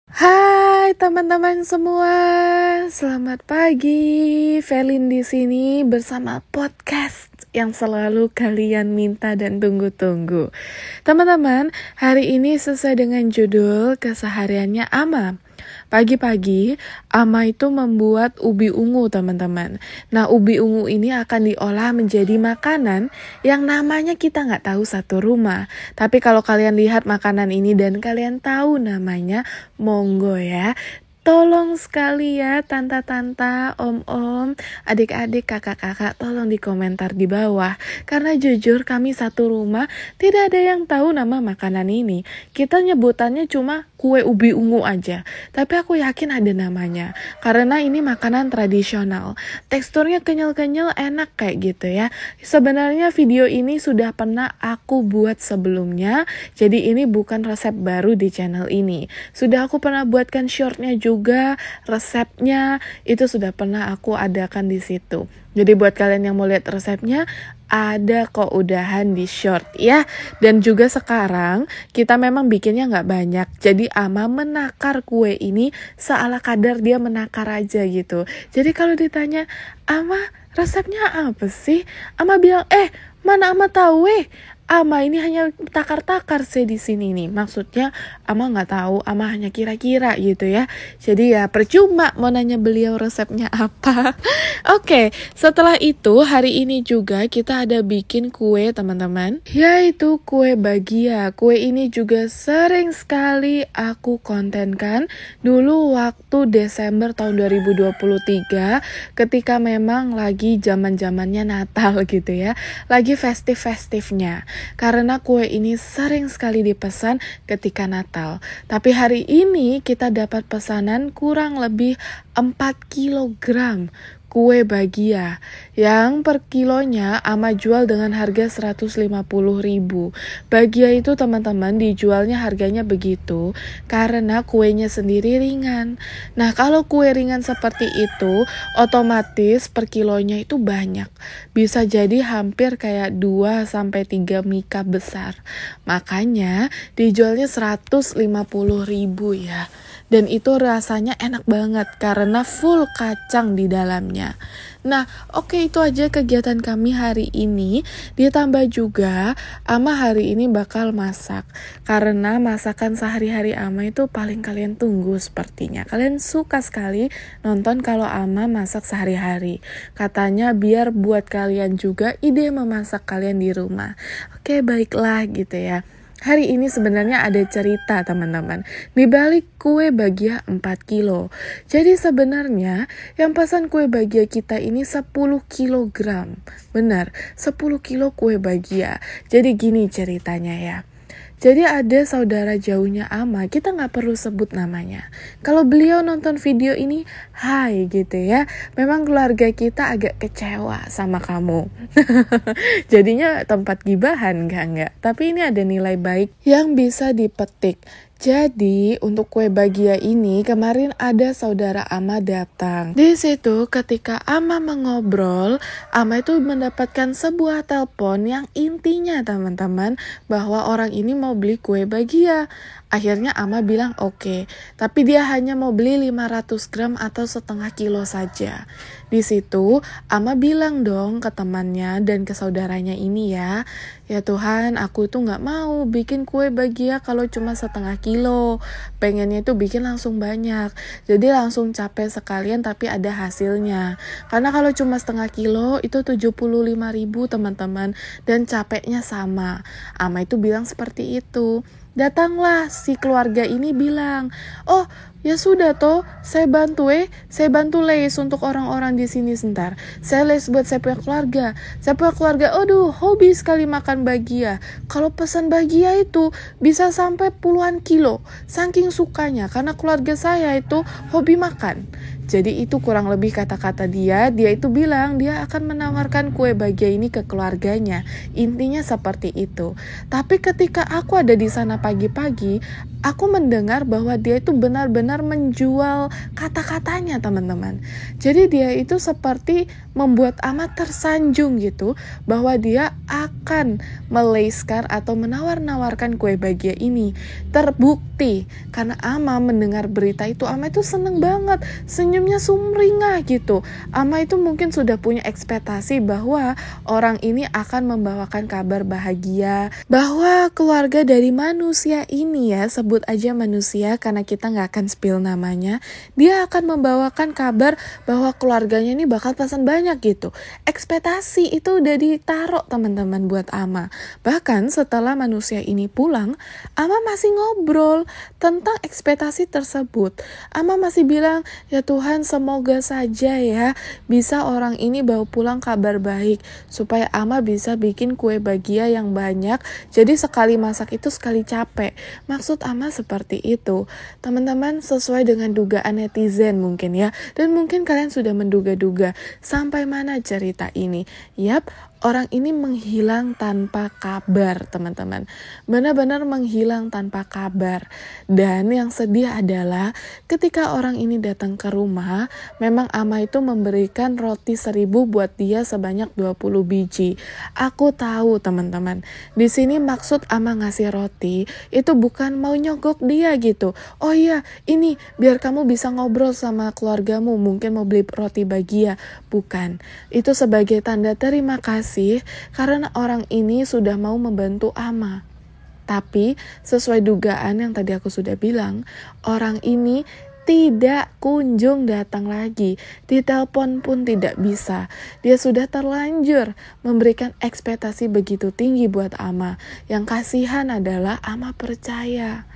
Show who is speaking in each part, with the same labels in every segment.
Speaker 1: Hai teman-teman semua, selamat pagi. Felin di sini bersama podcast yang selalu kalian minta dan tunggu-tunggu. Teman-teman, hari ini sesuai dengan judul kesehariannya Ama. Pagi-pagi, Ama itu membuat ubi ungu, teman-teman. Nah, ubi ungu ini akan diolah menjadi makanan yang namanya kita nggak tahu satu rumah. Tapi kalau kalian lihat makanan ini dan kalian tahu namanya, monggo ya. Tolong sekali ya tanta-tanta, om-om, adik-adik, kakak-kakak, tolong di komentar di bawah. Karena jujur kami satu rumah tidak ada yang tahu nama makanan ini. Kita nyebutannya cuma kue ubi ungu aja. Tapi aku yakin ada namanya. Karena ini makanan tradisional. Teksturnya kenyal-kenyal enak kayak gitu ya. Sebenarnya video ini sudah pernah aku buat sebelumnya. Jadi ini bukan resep baru di channel ini. Sudah aku pernah buatkan shortnya juga, resepnya itu sudah pernah aku adakan di situ. Jadi buat kalian yang mau lihat resepnya, ada kok udahan di short ya. Dan juga sekarang kita memang bikinnya nggak banyak. Jadi Ama menakar kue ini seala kadar dia menakar aja gitu. Jadi kalau ditanya, Ama resepnya apa sih? Ama bilang, mana Ama tahu Ama ini hanya takar-takar sih di sini nih. Maksudnya Ama nggak tahu, Ama hanya kira-kira gitu ya. Jadi ya percuma mau nanya beliau resepnya apa. Oke, setelah itu hari ini juga kita ada bikin kue teman-teman. Yaitu kue bagia. Kue ini juga sering sekali aku kontenkan dulu waktu Desember tahun 2023. Ketika memang lagi zaman-zamannya Natal gitu ya. Lagi festif-festifnya. Karena kue ini sering sekali dipesan ketika Natal. Tapi hari ini kita dapat pesanan kurang lebih 4 kilogram kue bagia yang per kilonya Ama jual dengan harga 150.000. Bagia itu teman-teman dijualnya harganya begitu karena kuenya sendiri ringan. Nah, kalau kue ringan seperti itu otomatis per kilonya itu banyak. Bisa jadi hampir kayak 2-3 mika besar. Makanya dijualnya 150.000 ya. Dan itu rasanya enak banget karena full kacang di dalamnya. Nah, oke, itu aja kegiatan kami hari ini. Ditambah juga Ama hari ini bakal masak. Karena masakan sehari-hari Ama itu paling kalian tunggu sepertinya. Kalian suka sekali nonton kalau Ama masak sehari-hari. Katanya biar buat kalian juga ide memasak kalian di rumah. Oke, baiklah gitu ya. Hari ini sebenarnya ada cerita teman-teman di balik kue bagia 4 kilo. Jadi sebenarnya yang pesan kue bagia kita ini 10 kilogram. Benar, 10 kilo kue bagia. Jadi gini ceritanya ya. Jadi ada saudara jauhnya Ama, kita nggak perlu sebut namanya. Kalau beliau nonton video ini, hai gitu ya. Memang keluarga kita agak kecewa sama kamu. Jadinya tempat gibahan enggak. Tapi ini ada nilai baik yang bisa dipetik. Jadi untuk kue bagia ini kemarin ada saudara Ama datang. Di situ ketika Ama mengobrol, Ama itu mendapatkan sebuah telepon yang intinya teman-teman bahwa orang ini mau beli kue bagia. Akhirnya Ama bilang oke, tapi dia hanya mau beli 500 gram atau setengah kilo saja. Di situ Ama bilang dong ke temannya dan ke saudaranya ini ya Tuhan, aku itu nggak mau bikin kue bagia kalau cuma setengah kilo. Pengennya itu bikin langsung banyak. Jadi langsung capek sekalian tapi ada hasilnya. Karena kalau cuma setengah kilo itu 75.000 teman-teman dan capeknya sama. Ama itu bilang seperti itu. Datanglah si keluarga ini bilang, oh ya sudah toh, saya bantu les untuk orang-orang di sini sebentar. Saya les buat saya punya keluarga. Saya punya keluarga, aduh hobi sekali makan bagia. Kalau pesan bagia itu bisa sampai puluhan kilo. Saking sukanya, karena keluarga saya itu hobi makan. Jadi itu kurang lebih kata-kata dia itu bilang dia akan menawarkan kue bagia ini ke keluarganya. Intinya seperti itu. Tapi ketika aku ada di sana pagi-pagi, Aku mendengar bahwa dia itu benar-benar menjual kata-katanya, teman-teman. Jadi dia itu seperti membuat Ama tersanjung gitu, bahwa dia akan meleskan atau menawar-nawarkan kue bahagia ini. Terbukti karena Ama mendengar berita itu, Ama itu seneng banget, senyumnya sumringah gitu. Ama itu mungkin sudah punya ekspektasi bahwa orang ini akan membawakan kabar bahagia, bahwa keluarga dari manusia ini, ya sebut aja manusia karena kita nggak akan spill namanya, dia akan membawakan kabar bahwa keluarganya ini bakal pesan banyak gitu. Ekspektasi itu udah ditaruh, teman-teman, buat Ama. Bahkan setelah manusia ini pulang, Ama masih ngobrol tentang ekspektasi tersebut. Ama masih bilang, ya Tuhan, semoga saja ya bisa orang ini bawa pulang kabar baik, supaya Ama bisa bikin kue bahagia yang banyak, jadi sekali masak itu sekali capek. Maksud Ama seperti itu, teman-teman, sesuai dengan dugaan netizen mungkin ya, dan mungkin kalian sudah menduga-duga sampai mana cerita ini. Yap, orang ini menghilang tanpa kabar, teman-teman. Benar-benar menghilang tanpa kabar. Dan yang sedih adalah ketika orang ini datang ke rumah, memang Ama itu memberikan roti 1000 buat dia sebanyak 20 biji. Aku tahu, teman-teman, di sini maksud Ama ngasih roti itu bukan mau nyogok dia gitu. Oh iya, ini biar kamu bisa ngobrol sama keluargamu, mungkin mau beli roti bahagia. Bukan. Itu sebagai tanda terima kasih karena orang ini sudah mau membantu Ama. Tapi sesuai dugaan yang tadi aku sudah bilang, orang ini tidak kunjung datang lagi. Ditelepon pun tidak bisa. Dia sudah terlanjur memberikan ekspektasi begitu tinggi buat Ama. Yang kasihan adalah Ama percaya.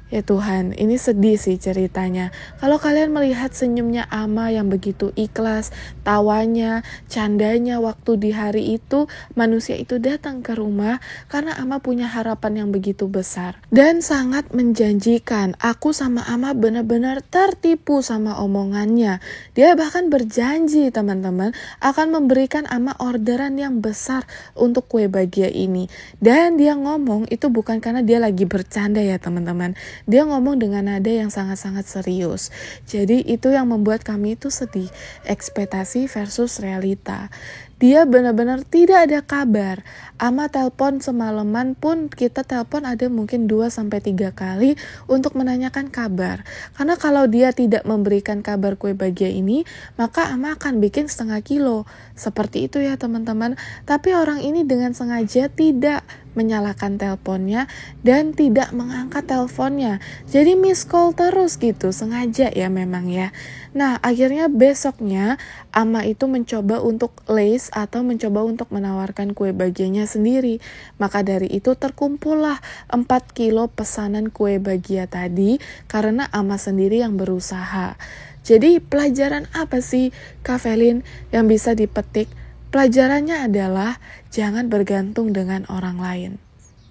Speaker 1: Ya Tuhan, ini sedih sih ceritanya. Kalau kalian melihat senyumnya Ama yang begitu ikhlas, tawanya, candanya waktu di hari itu, manusia itu datang ke rumah karena Ama punya harapan yang begitu besar. Dan sangat menjanjikan. Aku sama Ama benar-benar tertipu sama omongannya. Dia bahkan berjanji, teman-teman, akan memberikan Ama orderan yang besar untuk kue bahagia ini. Dan dia ngomong itu bukan karena dia lagi bercanda ya, teman-teman. Dia ngomong dengan nada yang sangat-sangat serius. Jadi itu yang membuat kami itu sedih. Ekspektasi versus realita. Dia benar-benar tidak ada kabar. Ama telepon semalaman pun kita telepon ada mungkin 2-3 kali untuk menanyakan kabar. Karena kalau dia tidak memberikan kabar kue bahagia ini, maka Ama akan bikin 0,5 kilo. Seperti itu ya, teman-teman. Tapi orang ini dengan sengaja tidak menyalakan teleponnya dan tidak mengangkat teleponnya. Jadi miss call terus gitu, sengaja ya memang ya. Nah, akhirnya besoknya Ama itu mencoba untuk lace atau mencoba untuk menawarkan kue bahagianya sendiri. Maka dari itu terkumpullah 4 kilo pesanan kue bahagia tadi karena Ama sendiri yang berusaha. Jadi pelajaran apa sih, Kak Velin, yang bisa dipetik? Pelajarannya adalah jangan bergantung dengan orang lain.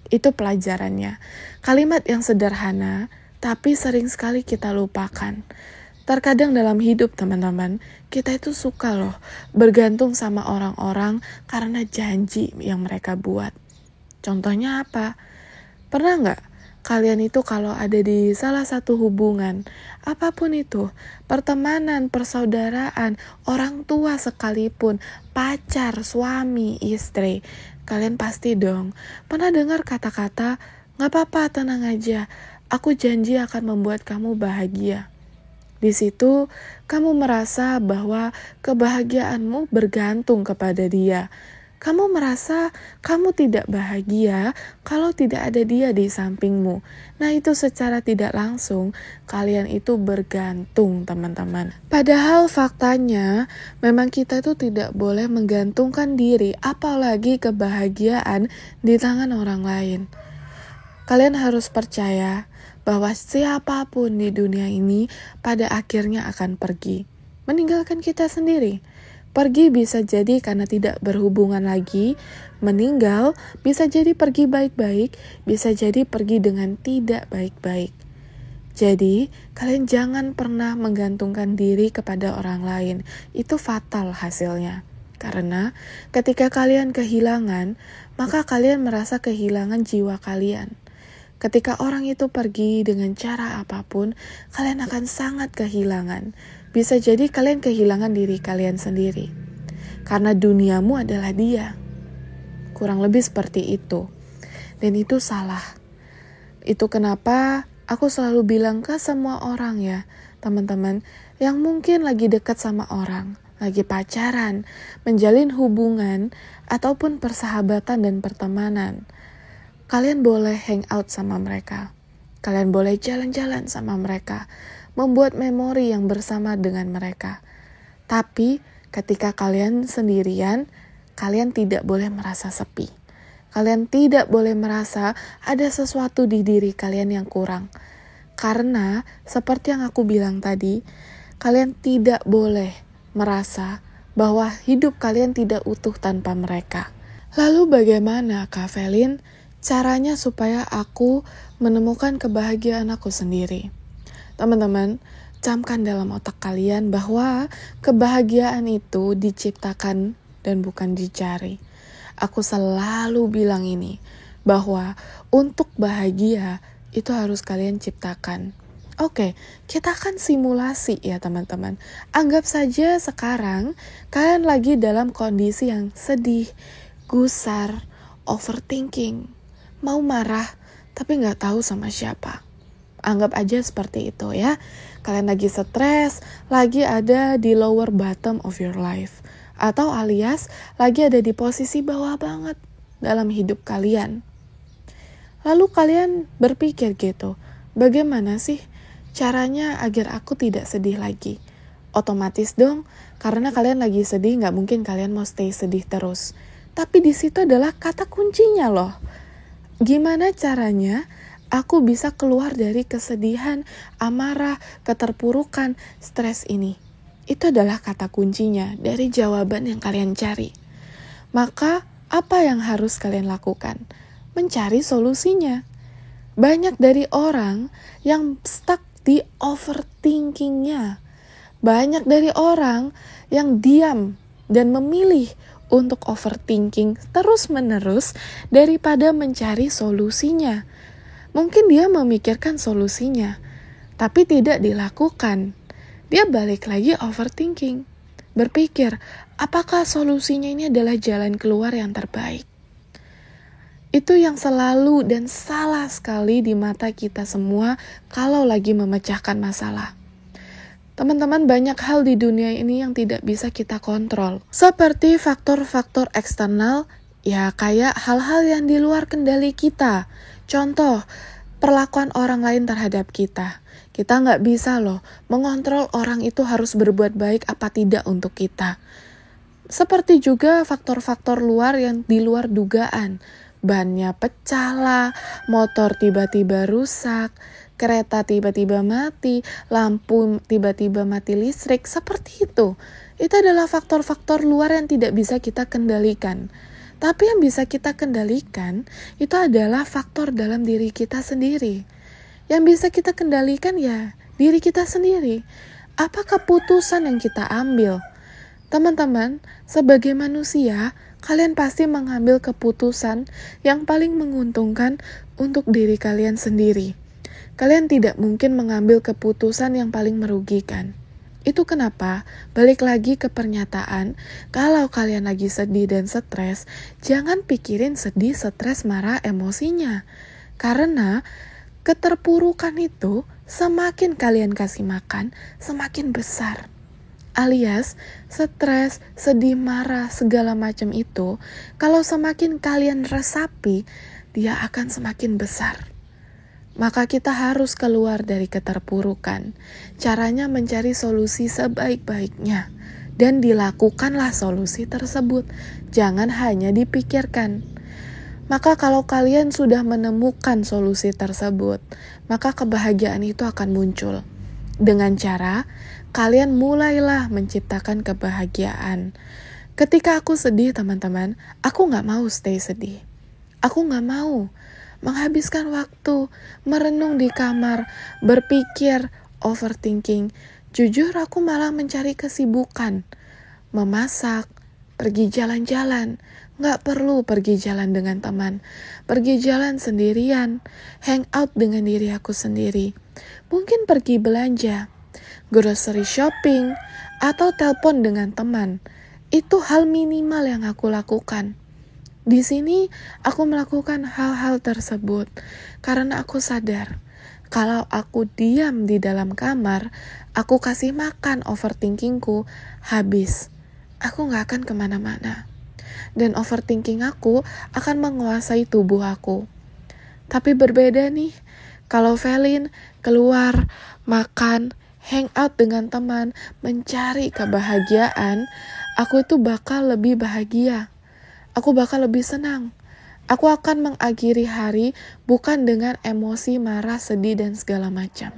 Speaker 1: Itu pelajarannya. Kalimat yang sederhana, tapi sering sekali kita lupakan. Terkadang dalam hidup, teman-teman, kita itu suka loh bergantung sama orang-orang karena janji yang mereka buat. Contohnya apa? Pernah nggak kalian itu kalau ada di salah satu hubungan, apapun itu, pertemanan, persaudaraan, orang tua sekalipun, pacar, suami, istri, kalian pasti dong pernah dengar kata-kata, "Gak apa-apa, tenang aja, aku janji akan membuat kamu bahagia." Di situ kamu merasa bahwa kebahagiaanmu bergantung kepada dia. Kamu merasa kamu tidak bahagia kalau tidak ada dia di sampingmu. Nah, itu secara tidak langsung kalian itu bergantung, teman-teman. Padahal faktanya memang kita itu tidak boleh menggantungkan diri, apalagi kebahagiaan di tangan orang lain. Kalian harus percaya bahwa siapapun di dunia ini pada akhirnya akan pergi, meninggalkan kita sendiri. Pergi bisa jadi karena tidak berhubungan lagi, meninggal bisa jadi pergi baik-baik, bisa jadi pergi dengan tidak baik-baik. Jadi, kalian jangan pernah menggantungkan diri kepada orang lain, itu fatal hasilnya. Karena ketika kalian kehilangan, maka kalian merasa kehilangan jiwa kalian. Ketika orang itu pergi dengan cara apapun, kalian akan sangat kehilangan. Bisa jadi kalian kehilangan diri kalian sendiri. Karena duniamu adalah dia. Kurang lebih seperti itu. Dan itu salah. Itu kenapa aku selalu bilang ke semua orang ya, teman-teman, yang mungkin lagi dekat sama orang, lagi pacaran, menjalin hubungan, ataupun persahabatan dan pertemanan. Kalian boleh hang out sama mereka. Kalian boleh jalan-jalan sama mereka. Membuat memori yang bersama dengan mereka. Tapi ketika kalian sendirian, kalian tidak boleh merasa sepi. Kalian tidak boleh merasa ada sesuatu di diri kalian yang kurang. Karena seperti yang aku bilang tadi, kalian tidak boleh merasa bahwa hidup kalian tidak utuh tanpa mereka. Lalu bagaimana Kak Velin caranya supaya aku menemukan kebahagiaan aku sendiri? Teman-teman, camkan dalam otak kalian bahwa kebahagiaan itu diciptakan dan bukan dicari. Aku selalu bilang ini, bahwa untuk bahagia itu harus kalian ciptakan. Oke, kita akan simulasi ya teman-teman. Anggap saja sekarang kalian lagi dalam kondisi yang sedih, gusar, overthinking, mau marah tapi gak tahu sama siapa. Anggap aja seperti itu ya. Kalian lagi stres, lagi ada di lower bottom of your life. Atau alias lagi ada di posisi bawah banget dalam hidup kalian. Lalu kalian berpikir gitu, bagaimana sih caranya agar aku tidak sedih lagi? Otomatis dong, karena kalian lagi sedih gak mungkin kalian mau stay sedih terus. Tapi di situ adalah kata kuncinya loh. Gimana caranya aku bisa keluar dari kesedihan, amarah, keterpurukan, stres ini? Itu adalah kata kuncinya dari jawaban yang kalian cari. Maka apa yang harus kalian lakukan? Mencari solusinya. Banyak dari orang yang stuck di overthinkingnya. Banyak dari orang yang diam dan memilih untuk overthinking terus-menerus daripada mencari solusinya. Mungkin dia memikirkan solusinya, tapi tidak dilakukan. Dia balik lagi overthinking. Berpikir, apakah solusinya ini adalah jalan keluar yang terbaik? Itu yang selalu dan salah sekali di mata kita semua kalau lagi memecahkan masalah. Teman-teman, banyak hal di dunia ini yang tidak bisa kita kontrol. Seperti faktor-faktor eksternal, ya kayak hal-hal yang di luar kendali kita. Contoh, perlakuan orang lain terhadap kita. Kita nggak bisa loh mengontrol orang itu harus berbuat baik apa tidak untuk kita. Seperti juga faktor-faktor luar yang di luar dugaan. Bannya pecah lah, motor tiba-tiba rusak, kereta tiba-tiba mati, lampu tiba-tiba mati listrik, seperti itu. Itu adalah faktor-faktor luar yang tidak bisa kita kendalikan. Tapi yang bisa kita kendalikan, itu adalah faktor dalam diri kita sendiri. Yang bisa kita kendalikan ya, diri kita sendiri. Apa keputusan yang kita ambil? Teman-teman, sebagai manusia, kalian pasti mengambil keputusan yang paling menguntungkan untuk diri kalian sendiri. Kalian tidak mungkin mengambil keputusan yang paling merugikan. Itu kenapa, balik lagi ke pernyataan, kalau kalian lagi sedih dan stres, jangan pikirin sedih, stres, marah, emosinya. Karena keterpurukan itu, semakin kalian kasih makan, semakin besar. Alias, stres, sedih, marah, segala macam itu, kalau semakin kalian resapi, dia akan semakin besar. Maka kita harus keluar dari keterpurukan. Caranya mencari solusi sebaik-baiknya. Dan dilakukanlah solusi tersebut. Jangan hanya dipikirkan. Maka kalau kalian sudah menemukan solusi tersebut, maka kebahagiaan itu akan muncul. Dengan cara, kalian mulailah menciptakan kebahagiaan. Ketika aku sedih teman-teman, aku gak mau stay sedih. Aku gak mau menghabiskan waktu, merenung di kamar, berpikir, overthinking. Jujur aku malah mencari kesibukan. Memasak, pergi jalan-jalan, Nggak perlu pergi jalan dengan teman, pergi jalan sendirian, hang out dengan diri aku sendiri. Mungkin pergi belanja, grocery shopping, atau telepon dengan teman. Itu hal minimal yang aku lakukan. Di sini aku melakukan hal-hal tersebut karena aku sadar kalau aku diam di dalam kamar, aku kasih makan overthinkingku, habis. Aku gak akan kemana-mana. Dan overthinking aku akan menguasai tubuh aku. Tapi berbeda nih, kalau Velin keluar, makan, hang out dengan teman, mencari kebahagiaan, aku itu bakal lebih bahagia. Aku bakal lebih senang. Aku akan mengakhiri hari bukan dengan emosi, marah, sedih, dan segala macam.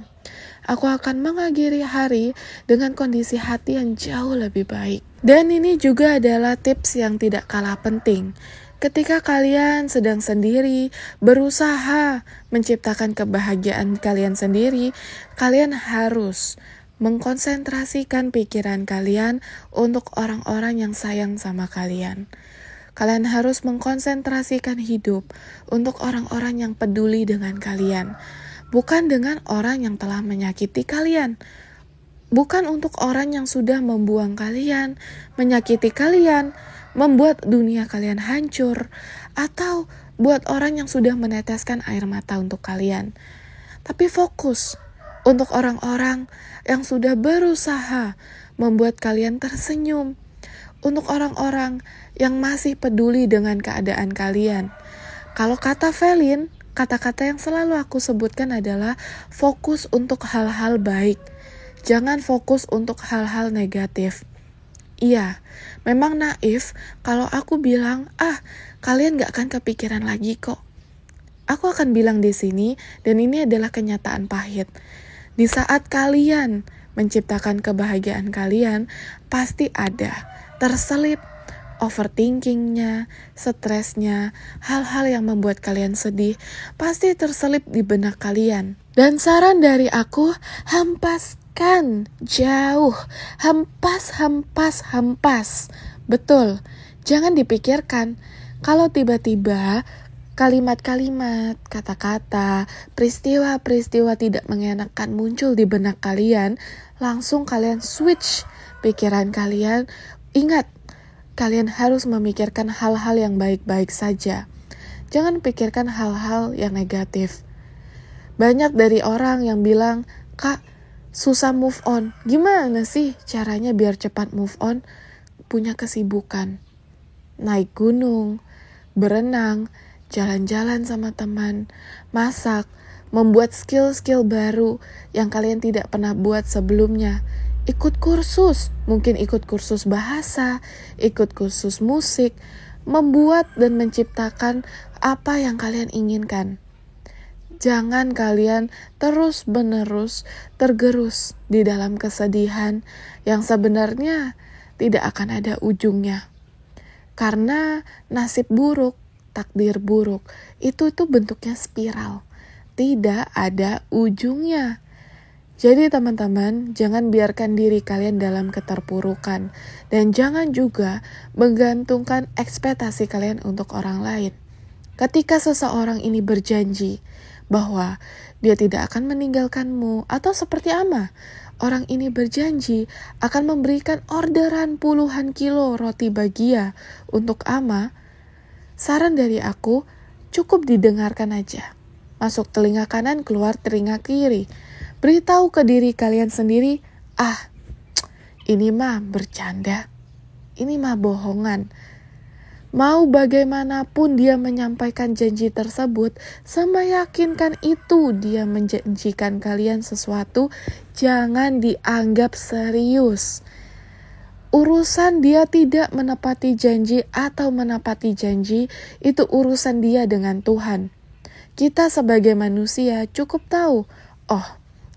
Speaker 1: Aku akan mengakhiri hari dengan kondisi hati yang jauh lebih baik. Dan ini juga adalah tips yang tidak kalah penting. Ketika kalian sedang sendiri, berusaha menciptakan kebahagiaan kalian sendiri, kalian harus mengkonsentrasikan pikiran kalian untuk orang-orang yang sayang sama kalian. Kalian harus mengkonsentrasikan hidup untuk orang-orang yang peduli dengan kalian. Bukan dengan orang yang telah menyakiti kalian. Bukan untuk orang yang sudah membuang kalian, menyakiti kalian, membuat dunia kalian hancur, atau buat orang yang sudah meneteskan air mata untuk kalian. Tapi fokus untuk orang-orang yang sudah berusaha membuat kalian tersenyum, untuk orang-orang yang masih peduli dengan keadaan kalian. Kalau kata Velin, kata-kata yang selalu aku sebutkan adalah fokus untuk hal-hal baik. Jangan fokus untuk hal-hal negatif. Iya, memang naif kalau aku bilang, kalian gak akan kepikiran lagi kok. Aku akan bilang di sini, dan ini adalah kenyataan pahit. Di saat kalian menciptakan kebahagiaan kalian, pasti ada terselip overthinkingnya, stresnya, hal-hal yang membuat kalian sedih, pasti terselip di benak kalian. Dan saran dari aku, hempaskan jauh, hempas. Betul, jangan dipikirkan. Kalau tiba-tiba kalimat-kalimat, kata-kata, peristiwa-peristiwa tidak mengenakan muncul di benak kalian, langsung kalian switch pikiran kalian. Ingat, kalian harus memikirkan hal-hal yang baik-baik saja. Jangan pikirkan hal-hal yang negatif. Banyak dari orang yang bilang, "Kak, susah move on." Gimana sih caranya biar cepat move on? Punya kesibukan. Naik gunung, berenang, jalan-jalan sama teman, masak, membuat skill-skill baru yang kalian tidak pernah buat sebelumnya. Ikut kursus, mungkin ikut kursus bahasa, ikut kursus musik, membuat dan menciptakan apa yang kalian inginkan. Jangan kalian terus-menerus tergerus di dalam kesedihan yang sebenarnya tidak akan ada ujungnya. Karena nasib buruk, takdir buruk, itu bentuknya spiral. Tidak ada ujungnya. Jadi teman-teman, jangan biarkan diri kalian dalam keterpurukan. Dan jangan juga menggantungkan ekspektasi kalian untuk orang lain. Ketika seseorang ini berjanji bahwa dia tidak akan meninggalkanmu, atau seperti Ama, orang ini berjanji akan memberikan orderan puluhan kilo roti bagia untuk Ama, saran dari aku, cukup didengarkan aja. Masuk telinga kanan, keluar telinga kiri. Beritahu ke diri kalian sendiri, ini mah bercanda, ini mah bohongan. Mau bagaimanapun dia menyampaikan janji tersebut, semeyakinkan itu dia menjanjikan kalian sesuatu, jangan dianggap serius. Urusan dia tidak menepati janji atau menepati janji, itu urusan dia dengan Tuhan. Kita sebagai manusia cukup tahu,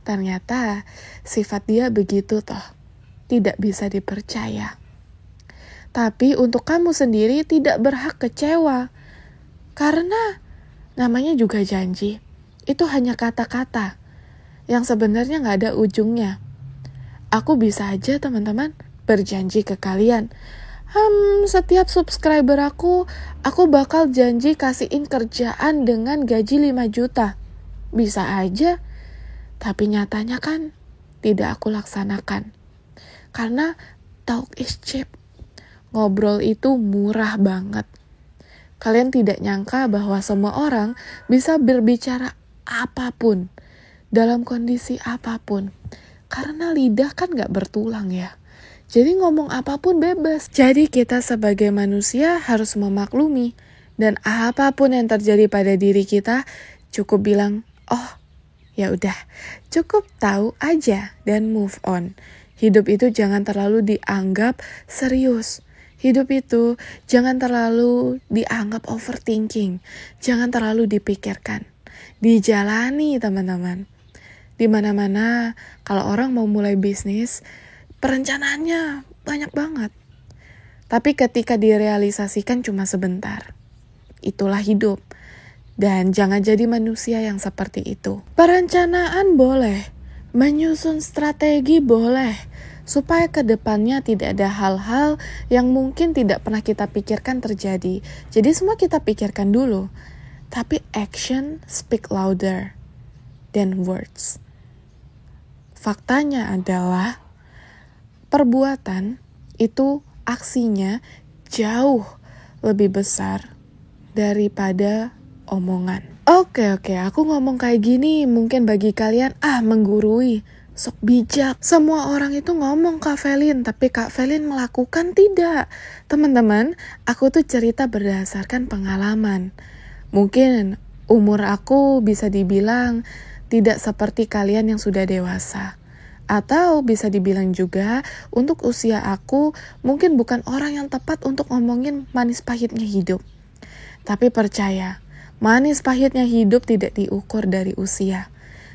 Speaker 1: ternyata sifat dia begitu toh, tidak bisa dipercaya. Tapi untuk kamu sendiri tidak berhak kecewa. Karena namanya juga janji. Itu hanya kata-kata yang sebenarnya gak ada ujungnya. Aku bisa aja teman-teman berjanji ke kalian, Setiap subscriber aku bakal janji kasihin kerjaan dengan gaji 5 juta. Bisa aja, tapi nyatanya kan tidak aku laksanakan. Karena talk is cheap. Ngobrol itu murah banget. Kalian tidak nyangka bahwa semua orang bisa berbicara apapun, dalam kondisi apapun. Karena lidah kan gak bertulang ya. Jadi ngomong apapun bebas. Jadi kita sebagai manusia harus memaklumi. Dan apapun yang terjadi pada diri kita, cukup bilang, oh ya udah, cukup tahu aja dan move on. Hidup itu jangan terlalu dianggap serius. Hidup itu jangan terlalu dianggap overthinking. Jangan terlalu dipikirkan. Dijalani teman-teman. Di mana-mana kalau orang mau mulai bisnis, perencanaannya banyak banget. Tapi ketika direalisasikan cuma sebentar. Itulah hidup. Dan jangan jadi manusia yang seperti itu. Perencanaan boleh. Menyusun strategi boleh. Supaya ke depannya tidak ada hal-hal yang mungkin tidak pernah kita pikirkan terjadi. Jadi semua kita pikirkan dulu. Tapi action speak louder than words. Faktanya adalah perbuatan itu aksinya jauh lebih besar daripada omongan. Oke, aku ngomong kayak gini mungkin bagi kalian menggurui, sok bijak. Semua orang itu ngomong Kak Velin, tapi Kak Velin melakukan tidak. Teman-teman, aku tuh cerita berdasarkan pengalaman. Mungkin umur aku bisa dibilang tidak seperti kalian yang sudah dewasa. Atau bisa dibilang juga untuk usia aku mungkin bukan orang yang tepat untuk ngomongin manis pahitnya hidup. Tapi percaya, manis pahitnya hidup tidak diukur dari usia.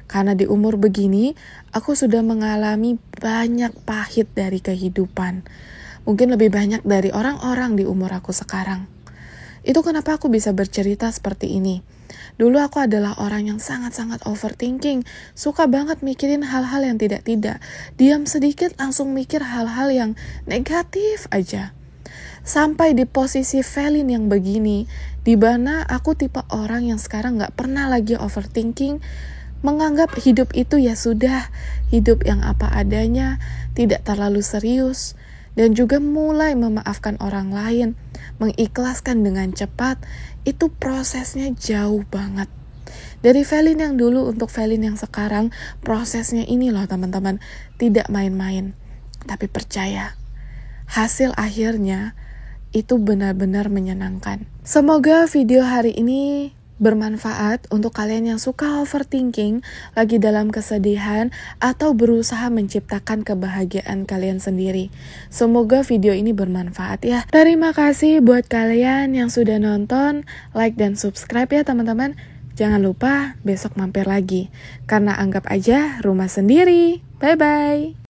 Speaker 1: Karena di umur begini, aku sudah mengalami banyak pahit dari kehidupan. Mungkin lebih banyak dari orang-orang di umur aku sekarang. Itu kenapa aku bisa bercerita seperti ini. Dulu aku adalah orang yang sangat-sangat overthinking, suka banget mikirin hal-hal yang tidak-tidak. Diam sedikit langsung mikir hal-hal yang negatif aja. Sampai di posisi Velin yang begini, di mana aku tipe orang yang sekarang gak pernah lagi overthinking, menganggap hidup itu ya sudah, hidup yang apa adanya, tidak terlalu serius, dan juga mulai memaafkan orang lain, mengikhlaskan dengan cepat. Itu prosesnya jauh banget. Dari Velin yang dulu untuk Velin yang sekarang, prosesnya ini loh teman-teman, tidak main-main. Tapi percaya, hasil akhirnya itu benar-benar menyenangkan. Semoga video hari ini bermanfaat untuk kalian yang suka overthinking, lagi dalam kesedihan, atau berusaha menciptakan kebahagiaan kalian sendiri. Semoga video ini bermanfaat ya. Terima kasih buat kalian yang sudah nonton, like dan subscribe ya teman-teman. Jangan lupa besok mampir lagi, karena anggap aja rumah sendiri. Bye-bye.